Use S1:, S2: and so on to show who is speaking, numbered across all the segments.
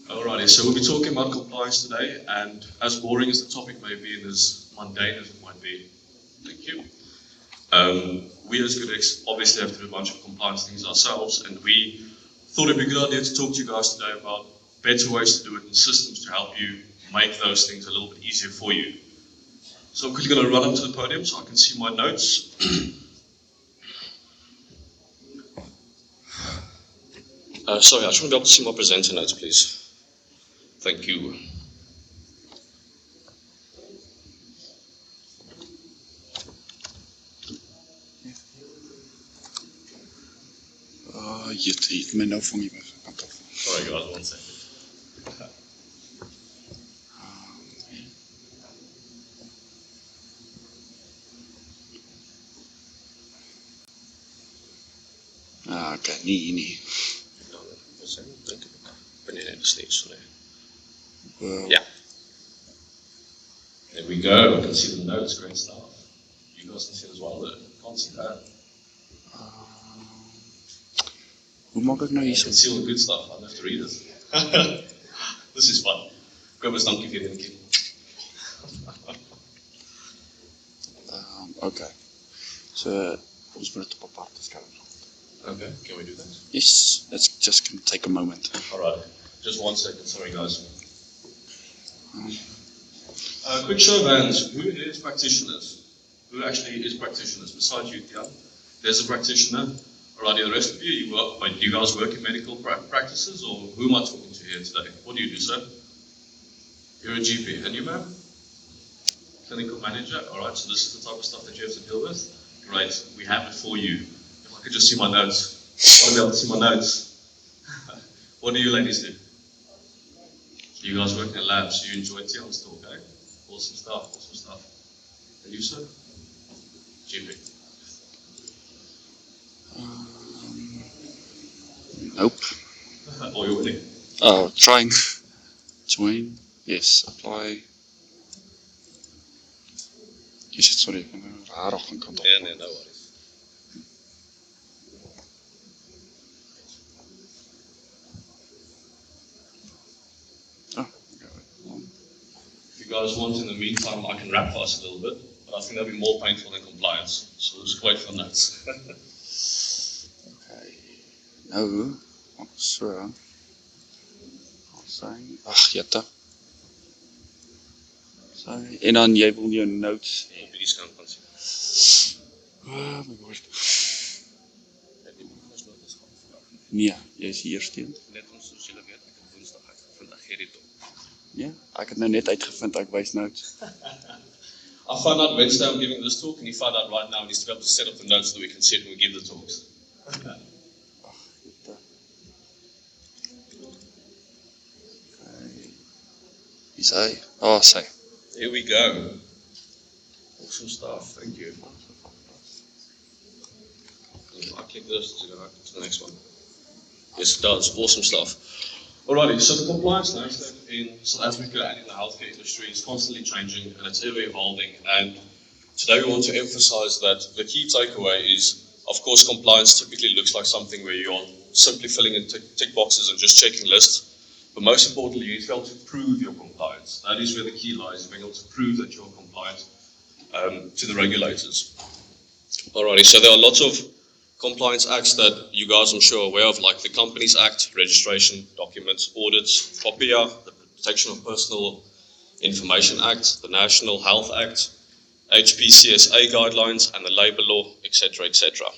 S1: Alrighty, so we'll be talking about compliance today, and as boring as the topic may be and as mundane as it might be, thank you. We as GoodX obviously have to do a bunch of compliance things ourselves, and we thought it'd be a good idea to talk to you guys today about better ways to do it and systems to help you make those things a little bit easier for you. So I'm quickly going to run up to the podium so I can see my notes. Sorry, I just want to be able to see my presenter notes, please. Thank you.
S2: Je het my nou vang jy my kant af.
S1: Sorry guys, 1 second.
S2: Okay, nee.
S1: Yeah. There we go. I can see the notes. Great stuff. You guys can see it as well. Can't see that.
S2: Hoe maak ek nou hier
S1: You can see all the good stuff. I don't have to read it. This is fun. Kobus, dankie vir die keer.
S2: Okay. So, ons moet dit op aparte skerm.
S1: Okay, can we do that?
S2: Yes, it's just going to take a moment.
S1: Alright, just 1 second. Sorry guys. Quick show of hands. Who is practitioners? Who actually is practitioners? Besides you, Tian, there's a practitioner. Alrighty, the rest of you, do you guys work in medical practices, or who am I talking to here today? What do you do, sir? You're a GP. And you, ma'am? Clinical manager. Alright, so this is the type of stuff that you have to deal with. Great, we have it for you. If I could just see my notes. I want to be able to see my notes. What do you ladies do? You guys work in labs, so you enjoy Tian's talk, eh? Awesome stuff. And you, sir? GP.
S2: Nope.
S1: Oh, you're winning.
S2: Trying. Join. Yes, apply. Jy sit sorry, ek het rarig van kant op.
S1: Nee, no worries. If you guys want, in the meantime, I can rap fast a little bit, but I think that'll be more painful than compliance. So we'll just wait for notes.
S2: Okay. Nou, so. I'll say, jette. So, en dan jy wil jou notes.
S1: Op die scherm kan sien.
S2: My woord. Nee, jy is hier steen.
S1: Net ons, soos julle weet, ek het woensdag uitgevind, ek gee die top.
S2: Ja, ek het nou net uitgevind, ek wys notes.
S1: I found out Wednesday I'm giving this talk, and he found out right now he needs to be able to set up the notes so that we can see it when we give the talks.
S2: Is hy? Oh, sy.
S1: Here we go. Awesome stuff, thank you. I click this to go to the next one. Yes, it does. Awesome stuff. Alrighty, so the compliance landscape in South Africa and in the healthcare industry is constantly changing and it's ever evolving. And today we want to emphasize that the key takeaway is, of course, compliance typically looks like something where you're simply filling in tick boxes and just checking lists. But most importantly, you need to be able to prove your compliance. That is where the key lies, being able to prove that you're compliant to the regulators. Alrighty, so there are lots of compliance acts that you guys I'm sure are aware of, like the Companies Act, Registration, Documents, Audits, POPIA, the Protection of Personal Information Act, the National Health Act, HPCSA guidelines, and the Labour Law, etc., etc.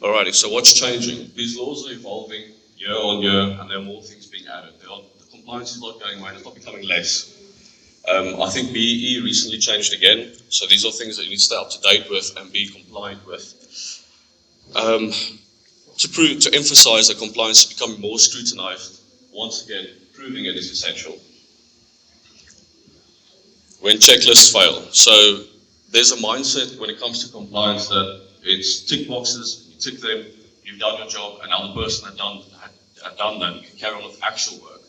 S1: Alrighty, so what's changing? These laws are evolving year on year, and there are more things being added. The compliance is not going away, it's not becoming less. I think BEE recently changed again, so these are things that you need to stay up to date with and be compliant with. To emphasize that compliance is becoming more scrutinized, once again, proving it is essential. When checklists fail, so there's a mindset when it comes to compliance that it's tick boxes, you tick them, you've done your job, and now the person had done that, you can carry on with actual work.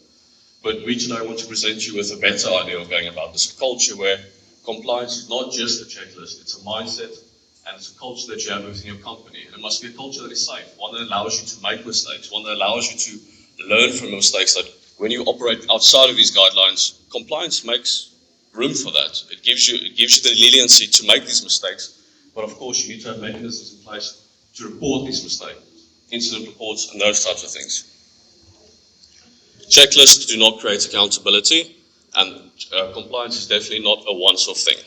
S1: But we today want to present you with a better idea of going about this, a culture where compliance is not just a checklist, it's a mindset and it's a culture that you have within your company. And it must be a culture that is safe, one that allows you to make mistakes, one that allows you to learn from your mistakes, that when you operate outside of these guidelines, compliance makes room for that. It gives you the leniency to make these mistakes, but of course you need to have mechanisms in place to report these mistakes, incident reports and those types of things. Checklists do not create accountability, and compliance is definitely not a once-off thing.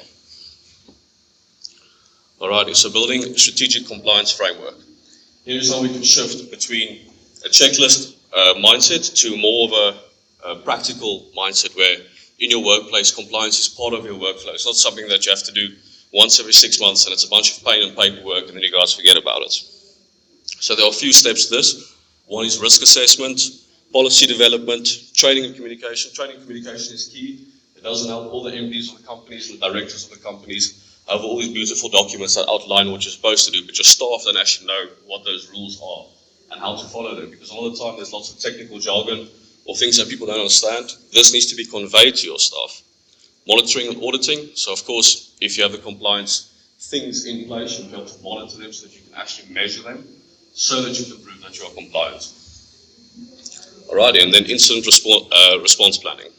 S1: Alrighty, so building a strategic compliance framework. Here's how we can shift between a checklist mindset to more of a practical mindset where in your workplace compliance is part of your workflow. It's not something that you have to do once every 6 months and it's a bunch of pain and paperwork and then you guys forget about it. So there are a few steps to this. One is risk assessment, policy development, training and communication. Training and communication is key. It doesn't help all the MDs of the companies and the directors of the companies have all these beautiful documents that outline what you're supposed to do, but your staff don't actually know what those rules are and how to follow them, because a lot of the time there's lots of technical jargon or things that people don't understand. This needs to be conveyed to your staff. Monitoring and auditing. So of course, if you have the compliance things in place, you have to monitor them so that you can actually measure them so that you can prove that you are compliant. Alrighty, and then incident response planning.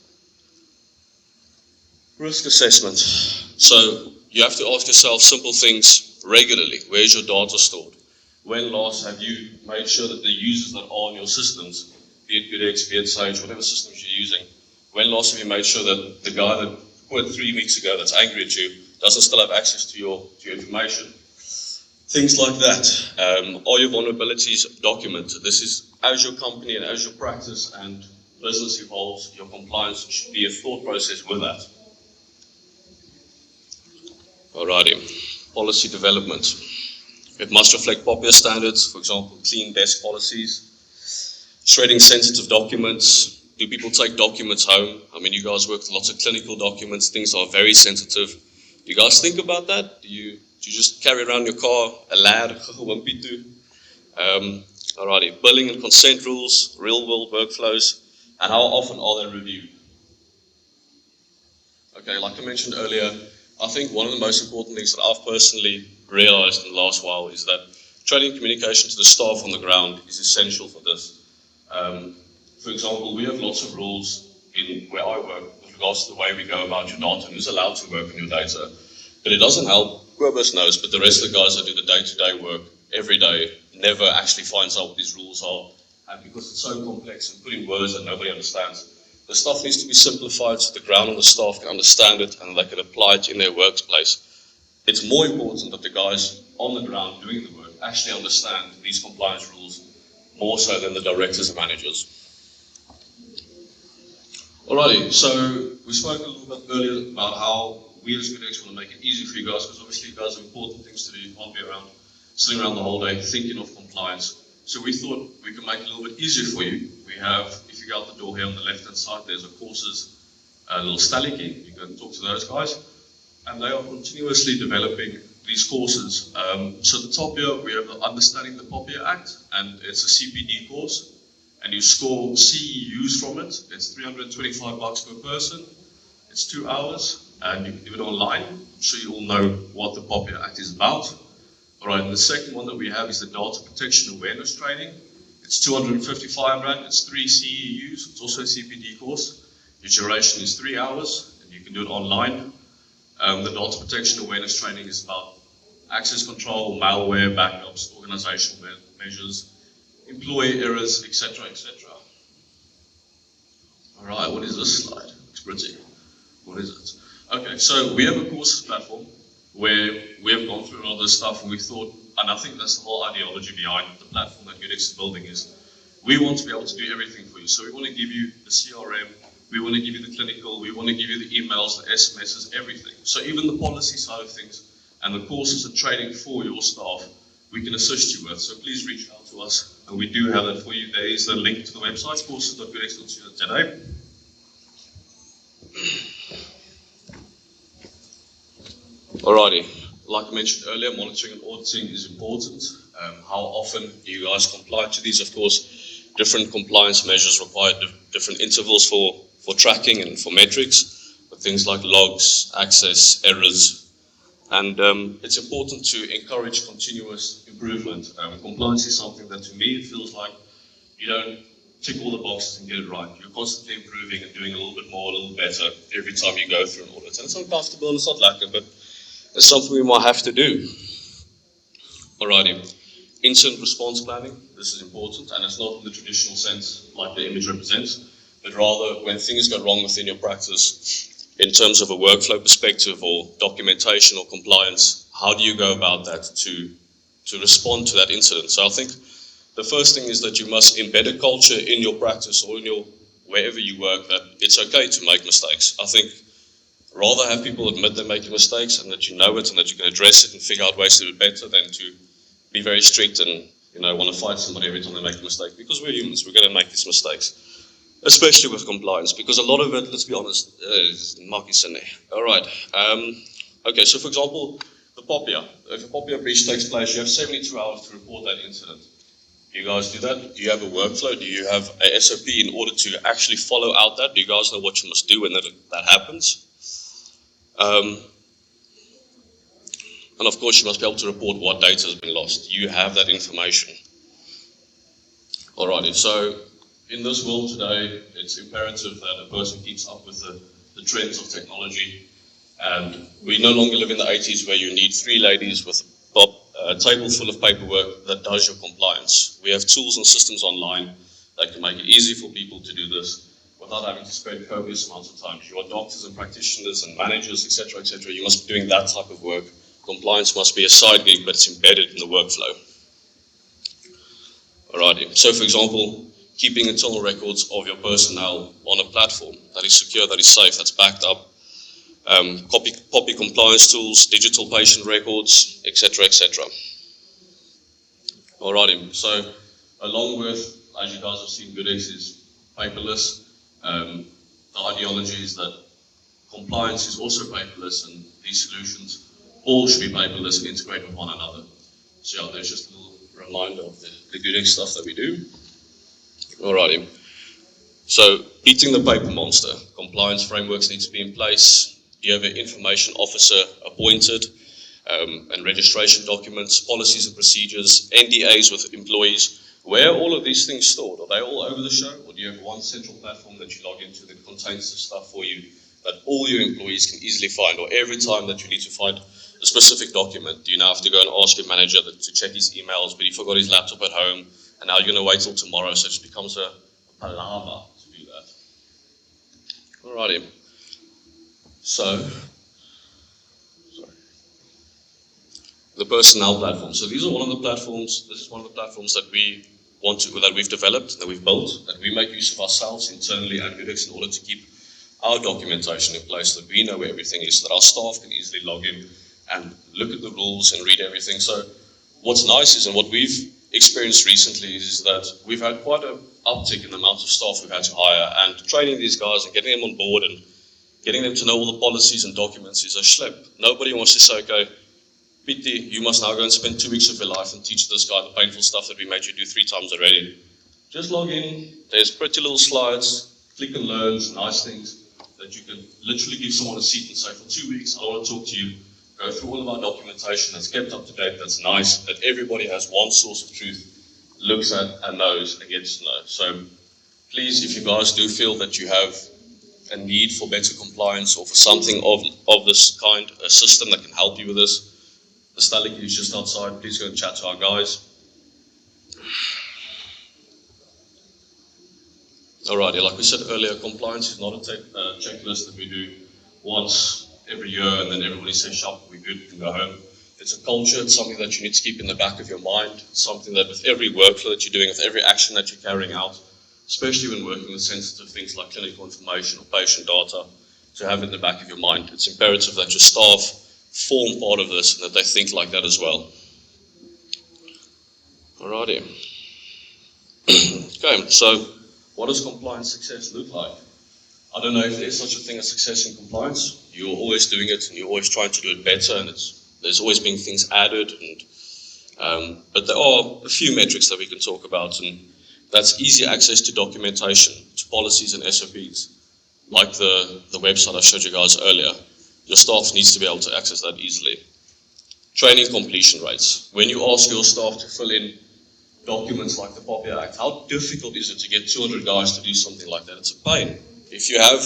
S1: Risk assessment. So you have to ask yourself simple things regularly. Where's your data stored? When last have you made sure that the users that are on your systems, be it GoodX, be it Sage, whatever systems you're using, when last have you made sure that the guy that quit 3 weeks ago that's angry at you doesn't still have access to your information? Things like that. Are your vulnerabilities documented? This is, as your company and as your practice and business evolves, your compliance should be a thought process with that. Alrighty, policy development. It must reflect popular standards, for example, clean desk policies, shredding sensitive documents. Do people take documents home? I mean, you guys work with lots of clinical documents, things that are very sensitive. Do you guys think about that? Do you just carry around your car a lad, alrighty, billing and consent rules, real world workflows, and how often are they reviewed? Okay, like I mentioned earlier, I think one of the most important things that I've personally realized in the last while is that training and communication to the staff on the ground is essential for this. For example, we have lots of rules in where I work with regards to the way we go about your data and who's allowed to work on your data. But it doesn't help, whoever knows, but the rest of the guys that do the day-to-day work every day never actually finds out what these rules are. And because it's so complex and put in words that nobody understands, the stuff needs to be simplified so the ground and the staff can understand it and they can apply it in their workplace. It's more important that the guys on the ground doing the work actually understand these compliance rules more so than the directors and managers. Alrighty, so we spoke a little bit earlier about how we as GoodX want to make it easy for you guys, because obviously you guys have important things to do. You can't be around, sitting around the whole day thinking of compliance. So we thought we could make it a little bit easier for you. We have, if you go out the door here on the left-hand side, there's a courses little stalliki. You can talk to those guys. And they are continuously developing these courses. So at the top here, we have the Understanding the POPIA Act, and it's a CPD course. And you score CEUs from it. It's $325 per person. It's 2 hours, and you can do it online. I'm sure you all know what the POPIA Act is about. All right, and the second one that we have is the Data Protection Awareness Training. It's 255 Rand, it's 3 CEUs, it's also a CPD course. Your duration is 3 hours, and you can do it online. The Data Protection Awareness Training is about access control, malware, backups, organizational measures, employee errors, etc., etc. All right, what is this slide? It's pretty. What is it? Okay, so we have a courses platform where we have gone through a lot of this stuff, and we thought, and I think that's the whole ideology behind the platform that GoodX is building, is we want to be able to do everything for you. So we want to give you the CRM, we want to give you the clinical, we want to give you the emails, the SMSs, everything. So even the policy side of things and the courses and training for your staff, we can assist you with. So please reach out to us, and we do have that for you. There is a link to the website, courses.goodx.co.za. Alrighty, like I mentioned earlier, monitoring and auditing is important. How often do you guys comply to these? Of course, different compliance measures require different intervals for tracking and for metrics, but things like logs, access, errors, and it's important to encourage continuous improvement. Compliance is something that, to me, it feels like you don't tick all the boxes and get it right. You're constantly improving and doing a little bit more, a little better every time you go through an audit. And it's uncomfortable and it's not lacking, but it's something we might have to do. Alrighty. Incident response planning. This is important, and it's not in the traditional sense like the image represents, but rather when things go wrong within your practice in terms of a workflow perspective or documentation or compliance, how do you go about that to respond to that incident? So I think the first thing is that you must embed a culture in your practice or in your wherever you work that it's okay to make mistakes. I think rather have people admit they're making mistakes and that you know it and that you can address it and figure out ways to do it better than to be very strict and want to fight somebody every time they make a mistake, because we're humans, we're going to make these mistakes, especially with compliance, because a lot of it, let's be honest, is mocking. All right. Okay, so for example, the POPIA. If a POPIA breach takes place, you have 72 hours to report that incident. Do you guys do that? Do you have a workflow? Do you have a SOP in order to actually follow out that? Do you guys know what you must do when that happens? And of course, you must be able to report what data has been lost. You have that information. Alrighty, so in this world today, it's imperative that a person keeps up with the trends of technology. And we no longer live in the 80s where you need 3 ladies with a table full of paperwork that does your compliance. We have tools and systems online that can make it easy for people to do this without having to spend copious amounts of time. You are doctors and practitioners and managers, etc., etc. You must be doing that type of work. Compliance must be a side gig, but it's embedded in the workflow. Alrighty, so for example, keeping internal records of your personnel on a platform that is secure, that is safe, that's backed up, copy compliance tools, digital patient records, etc., etc. Alrighty, so along with, as you guys have seen, GoodX is paperless. The ideology is that compliance is also paperless, and these solutions all should be paperless and integrate with one another. So yeah, there's just a little reminder of the GoodX stuff that we do. Alrighty. So, beating the paper monster. Compliance frameworks need to be in place. You have an information officer appointed, and registration documents, policies and procedures, NDAs with employees. Where are all of these things stored? Are they all over the show? Or do you have one central platform that you log into that contains the stuff for you that all your employees can easily find? Or every time that you need to find a specific document, do you now have to go and ask your manager to check his emails, but he forgot his laptop at home, and now you're going to wait till tomorrow, so it just becomes a palaver to do that. Alrighty. So, the personnel platform. So these are one of the platforms, this is one of the platforms that we've developed, that we've built, that we make use of ourselves internally at GoodX in order to keep our documentation in place, that we know where everything is, so that our staff can easily log in and look at the rules and read everything. So what's nice is, and what we've experienced recently is that we've had quite an uptick in the amount of staff we've had to hire, and training these guys and getting them on board and getting them to know all the policies and documents is a schlep. Nobody wants to say, okay, PT, you must now go and spend 2 weeks of your life and teach this guy the painful stuff that we made you do 3 times already. Just log in, there's pretty little slides, click and learn, nice things that you can literally give someone a seat and say, for 2 weeks, I want to talk to you. Go through all of our documentation that's kept up to date, that's nice, that everybody has one source of truth, looks at and knows and gets to know. So please, if you guys do feel that you have a need for better compliance or for something of this kind, a system that can help you with this, the Stalik is just outside. Please go and chat to our guys. Alrighty, like we said earlier, compliance is not a checklist that we do once every year and then everybody says, shop, we're good, we can go home. It's a culture, it's something that you need to keep in the back of your mind. It's something that with every workflow that you're doing, with every action that you're carrying out, especially when working with sensitive things like clinical information or patient data, to have it in the back of your mind. It's imperative that your staff form part of this and that they think like that as well. Alrighty. Okay, so what does compliance success look like? I don't know if there's such a thing as success in compliance. You're always doing it and you're always trying to do it better, and there's always been things added, but there are a few metrics that we can talk about, and that's easy access to documentation, to policies and SOPs. Like the website I showed you guys earlier, your staff needs to be able to access that easily. Training completion rates. When you ask your staff to fill in documents like the POPI Act, how difficult is it to get 200 guys to do something like that? It's a pain. If you have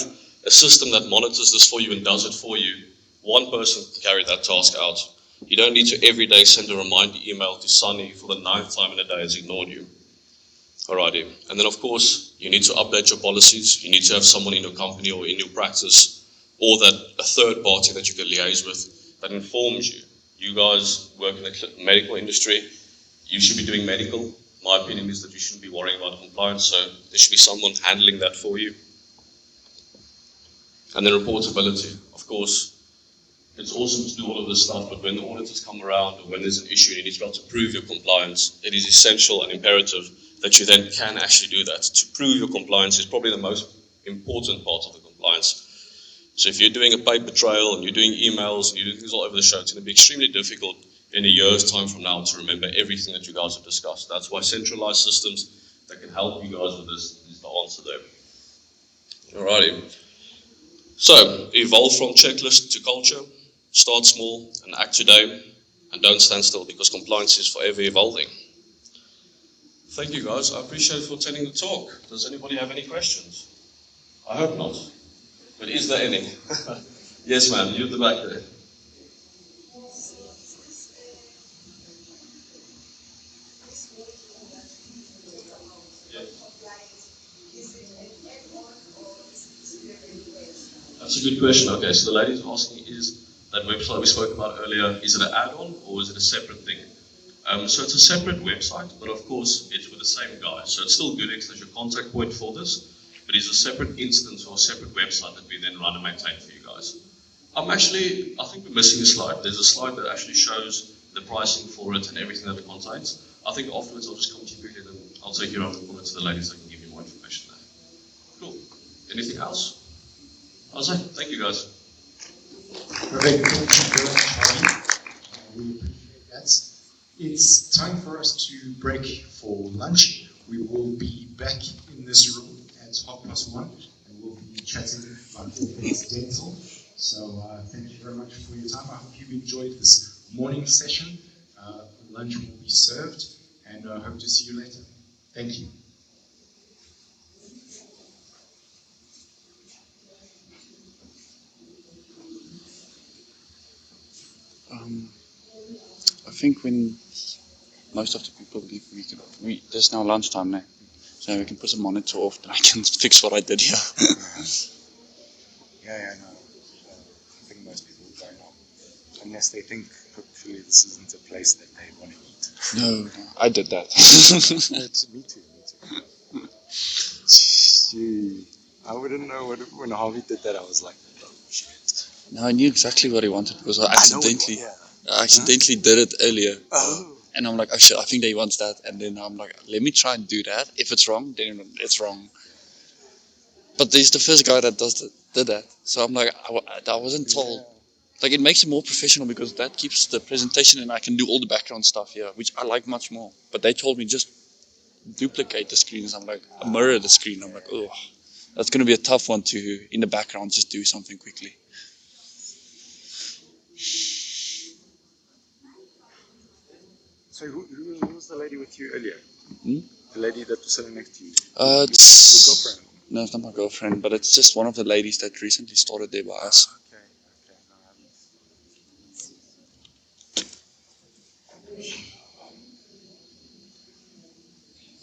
S1: a system that monitors this for you and does it for you, one person can carry that task out. You don't need to every day send a reminder email to Sunny for the 9th time in a day has ignored you. Alrighty. And then of course, you need to update your policies. You need to have someone in your company or in your practice or that a third party that you can liaise with that informs you. You guys work in the medical industry. You should be doing medical. My opinion is that you shouldn't be worrying about compliance, so there should be someone handling that for you. And then reportability. Of course, it's awesome to do all of this stuff, but when the auditors come around or when there's an issue and you need to be able to prove your compliance, it is essential and imperative that you then can actually do that. To prove your compliance is probably the most important part of the compliance. So if you're doing a paper trail and you're doing emails and you're doing things all over the show, it's going to be extremely difficult in a year's time from now to remember everything that you guys have discussed. That's why centralized systems that can help you guys with this is the answer there. Alrighty. So, evolve from checklist to culture. Start small and act today. And don't stand still because compliance is forever evolving. Thank you guys. I appreciate for attending the talk. Does anybody have any questions? I hope not. But is there any? Yes, ma'am. You at the back there. That's a good question. Okay, so the lady's asking, is that website we spoke about earlier, is it an add-on or is it a separate thing? So it's a separate website, but of course it's with the same guy. So it's still GoodX as your contact point for this, but it's a separate instance or a separate website that we then run and maintain for you guys. I think we're missing a slide. There's a slide that actually shows the pricing for it and everything that it contains. I think afterwards I'll just come to you quickly and then I'll take you around the corner to the ladies that can give you more information there. Cool. Anything else? Thank you guys.
S3: Perfect. Thank you very much, Harvey. We appreciate that. It's time for us to break for lunch. We will be back in this room at 1:30 and we'll be chatting about all things dental. So thank you very much for your time. I hope you enjoyed this morning session. Lunch will be served and I hope to see you later. Thank you.
S2: I think when most of the people leave, there's now lunchtime now, so we can put the monitor off and I can fix what I did here.
S4: Yeah, no. I think most people go now, unless they think hopefully this isn't a place that they want to eat.
S2: No, I did that.
S4: Me too. Gee, I wouldn't know when Harvey did that. I was like, oh shit.
S2: No, I knew exactly what he wanted because I accidentally did it earlier.
S4: Oh.
S2: And I'm like, oh shit, I think that he wants that. And then I'm like, let me try and do that. If it's wrong, then it's wrong. But he's the first guy that did that. So I'm like, I wasn't told. Like, it makes it more professional because that keeps the presentation and I can do all the background stuff here, which I like much more. But they told me just duplicate the screens. I'm like, mirror the screen. I'm like, oh, that's going to be a tough one to, in the background, just do something quickly.
S4: So who was the lady with you earlier?
S2: Hmm?
S4: The lady that was sitting next to you?
S2: It's
S4: your girlfriend?
S2: No, it's not my girlfriend, but it's just one of the ladies that recently started there by us.
S4: Okay. No, I haven't.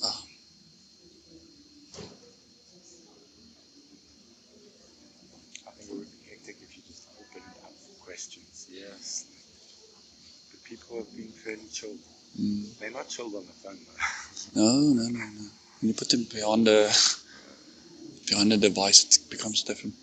S2: Oh.
S4: I think it would be hectic if you just opened up for questions. Yes. The people have been fairly chilled.
S2: Mm.
S4: They're not chilled on the phone though.
S2: No. When you put them behind the device, it becomes different.